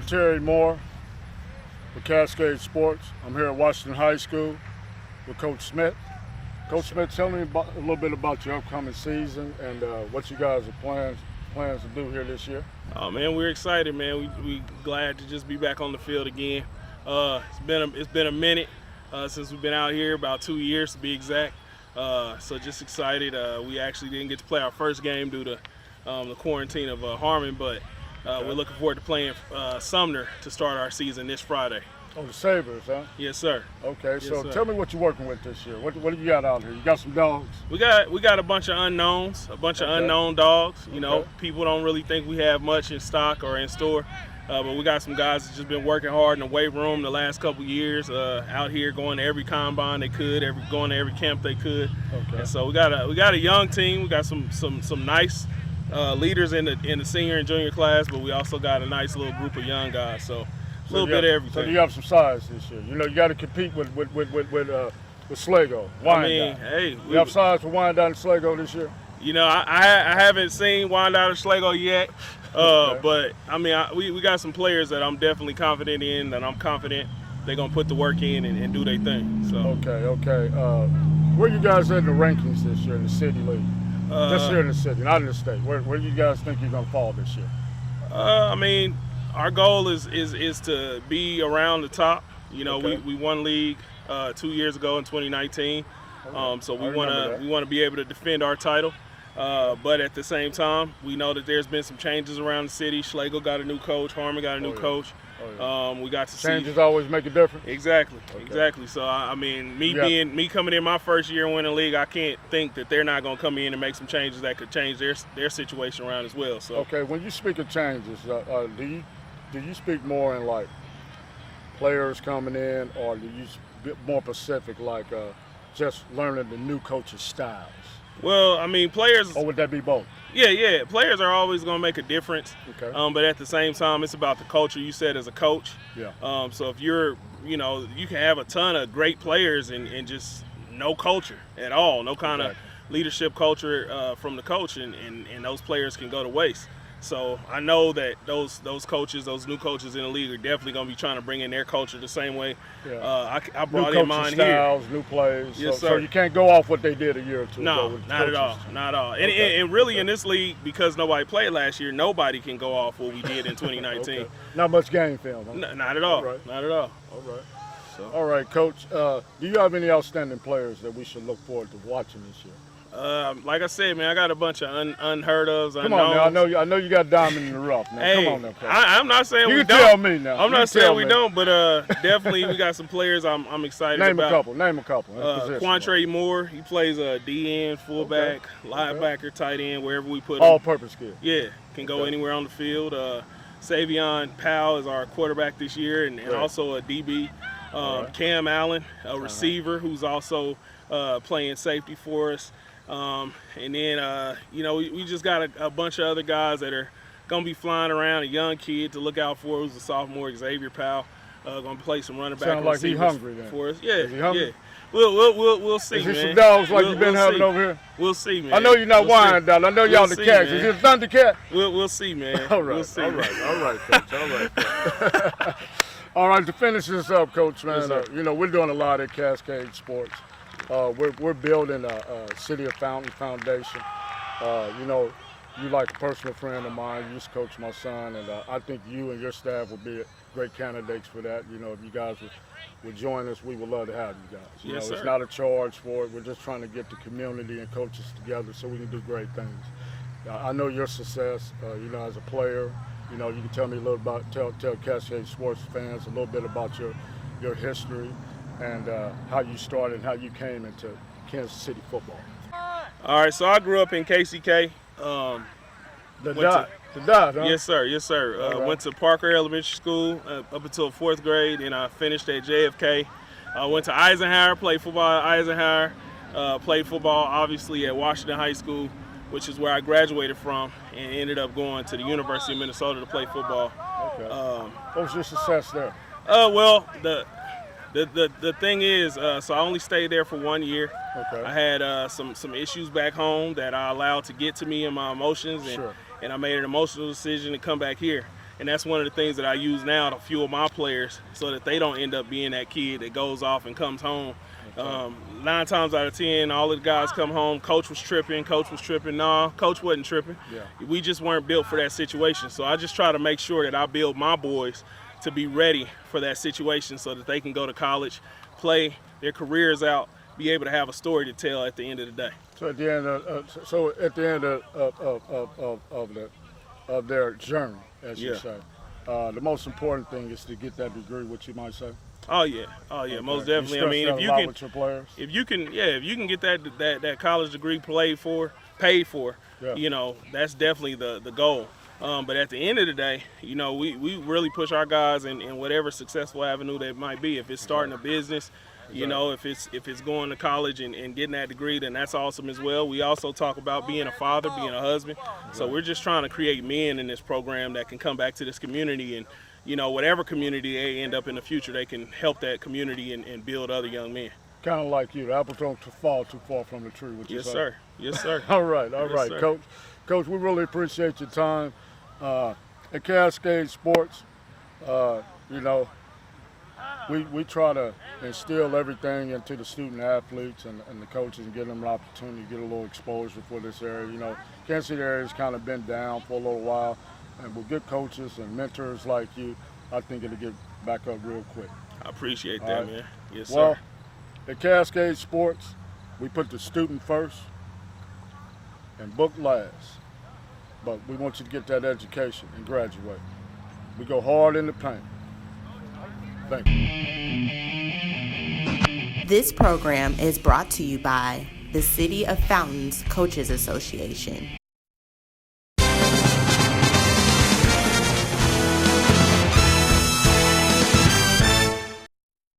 Terry Moore with Cascade Sports. I'm here at Washington High School with Coach Smith. Coach Smith, tell me a little bit about your upcoming season and what you guys are plans to do here this year. Oh man, we're excited, man. We glad to just be back on the field again. It's been a minute since we've been out here, about 2 years to be exact. So just excited. We actually didn't get to play our first game due to the quarantine of Harmon, but we're looking forward to playing Sumner to start our season this Friday. Oh, the Sabres, huh? Yes, sir. Okay, yes, so sir. Tell me what you're working with this year. What do you got out here? You got some dogs? We got a bunch of unknowns, a bunch of unknown dogs. You know, people don't really think we have much in stock or in store. But we got some guys that's just been working hard in the weight room the last couple years, out here going to every combine they could, going to every camp they could. Okay. And so we got a young team. We got some nice leaders in the senior and junior class, but we also got a nice little group of young guys. So a little bit of everything. So you have some size this year. You know, you got to compete with Sligo. Hey, you have size for Wyandotte and Sligo this year. You know, I haven't seen Wyandotte or Sligo yet, but I mean, we got some players that I'm definitely confident in, and I'm confident they're gonna put the work in and do their thing. So okay. Where you guys at in the rankings this year in the city league? Just here in the city, not in the state. Where do you guys think you're gonna fall this year? I mean, our goal is to be around the top. You know, we won league 2 years ago in 2019, so we want to be able to defend our title. But at the same time, we know that there's been some changes around the city. Schlegel got a new coach. Harmon got a new coach. We got to changes always make a difference. Exactly. So I mean, me coming in my first year and winning the league, I can't think that they're not going to come in and make some changes that could change their situation around as well. So okay, when you speak of changes, do you speak more in like players coming in, or do you speak more specific like just learning the new coach's styles? Well, I mean, players. Or would that be both? Yeah. Players are always going to make a difference. Okay. But at the same time, it's about the culture you said as a coach. Yeah. So if you can have a ton of great players and just no culture at all, no kind of leadership culture from the coach, and those players can go to waste. So I know that those coaches, those new coaches in the league, are definitely going to be trying to bring in their culture the same way I brought in mine styles, here. New plays. Yes, so sir. you can't go off what they did a year or two ago. No, not at all. And really in this league, because nobody played last year, nobody can go off what we did in 2019. Not much game film. Huh? Not at all. Not at all. All right. So. All right, Coach. Do you have any outstanding players that we should look forward to watching this year? Like I said, man, I got a bunch of unheard ofs. Come on now, I know you got diamond in the rough. Now. Hey, come on now, Coach. I'm not saying you we can don't. Tell me now. I'm not saying we don't, but definitely we got some players I'm excited about. Name a couple. Quantre Moore, he plays DN, fullback, linebacker, tight end, wherever we put him. All-purpose kid. Yeah, can go anywhere on the field. Savion Powell is our quarterback this year, and also a DB. Cam Allen, a receiver who's also playing safety for us. And then, we just got a bunch of other guys that are going to be flying around, a young kid to look out for who's a sophomore, Xavier Powell, going to play some running back like he's hungry then. For us. Is he hungry? Yeah. We'll see, man. Is he some dogs like you've been having over here? We'll see, man. I know you're not Wyandotte. I know y'all the Cats. Is it Thundercat? We'll see, man. All right. We'll see, all right, Coach. All right. All right, to finish this up, Coach, man, we're doing a lot at Cascade Sports. We're building a City of Fountain Foundation. You like a personal friend of mine. You just coach my son, and I think you and your staff would be great candidates for that. You know, if you guys would join us, we would love to have you guys. Yes, sir. It's not a charge for it. We're just trying to get the community and coaches together so we can do great things. I know your success, as a player. You can tell me a little about, tell Cascade Sports fans a little bit about your history and how you started and how you came into Kansas City football. All right, so I grew up in KCK. The dot, huh? Yes, sir. Right. Went to Parker Elementary School up until 4th grade, and I finished at JFK. Went to Eisenhower, played football at Eisenhower. Played football, obviously, at Washington High School, which is where I graduated from, and ended up going to the University of Minnesota to play football. Okay. What was your success there? Well, the thing is, so I only stayed there for 1 year. Okay. I had some issues back home that I allowed to get to me in my emotions, and I made an emotional decision to come back here. And that's one of the things that I use now to fuel my players so that they don't end up being that kid that goes off and comes home. 9 times out of 10, all of the guys come home, coach was tripping. Nah, coach wasn't tripping. Yeah. We just weren't built for that situation. So I just try to make sure that I build my boys to be ready for that situation so that they can go to college, play their careers out, be able to have a story to tell at the end of the day. So at the end of their journey, as you say, the most important thing is to get that degree, what you might say. Oh yeah, Okay. most definitely. I mean, if you can get that college degree paid for, you know, that's definitely the goal. But at the end of the day, you know, we really push our guys in whatever successful avenue that might be. If it's starting a business, you know, if it's going to college and getting that degree, then that's awesome as well. We also talk about being a father, being a husband. So we're just trying to create men in this program that can come back to this community and, you know, whatever community they end up in the future, they can help that community and build other young men. Kind of like you, the apples don't fall too far from the tree. What you say? Sir. Yes, sir. All right, Sir. Coach. Coach, we really appreciate your time. At Cascade Sports, you know, we try to instill everything into the student athletes and the coaches and give them an opportunity to get a little exposure for this area. You know, Kansas City area has kind of been down for a little while, and with good coaches and mentors like you, I think it'll get back up real quick. I appreciate that, man. Yes, well, sir. At Cascade Sports, we put the student first and book last. But we want you to get that education and graduate. We go hard in the paint. Thank you. This program is brought to you by the City of Fountains Coaches Association.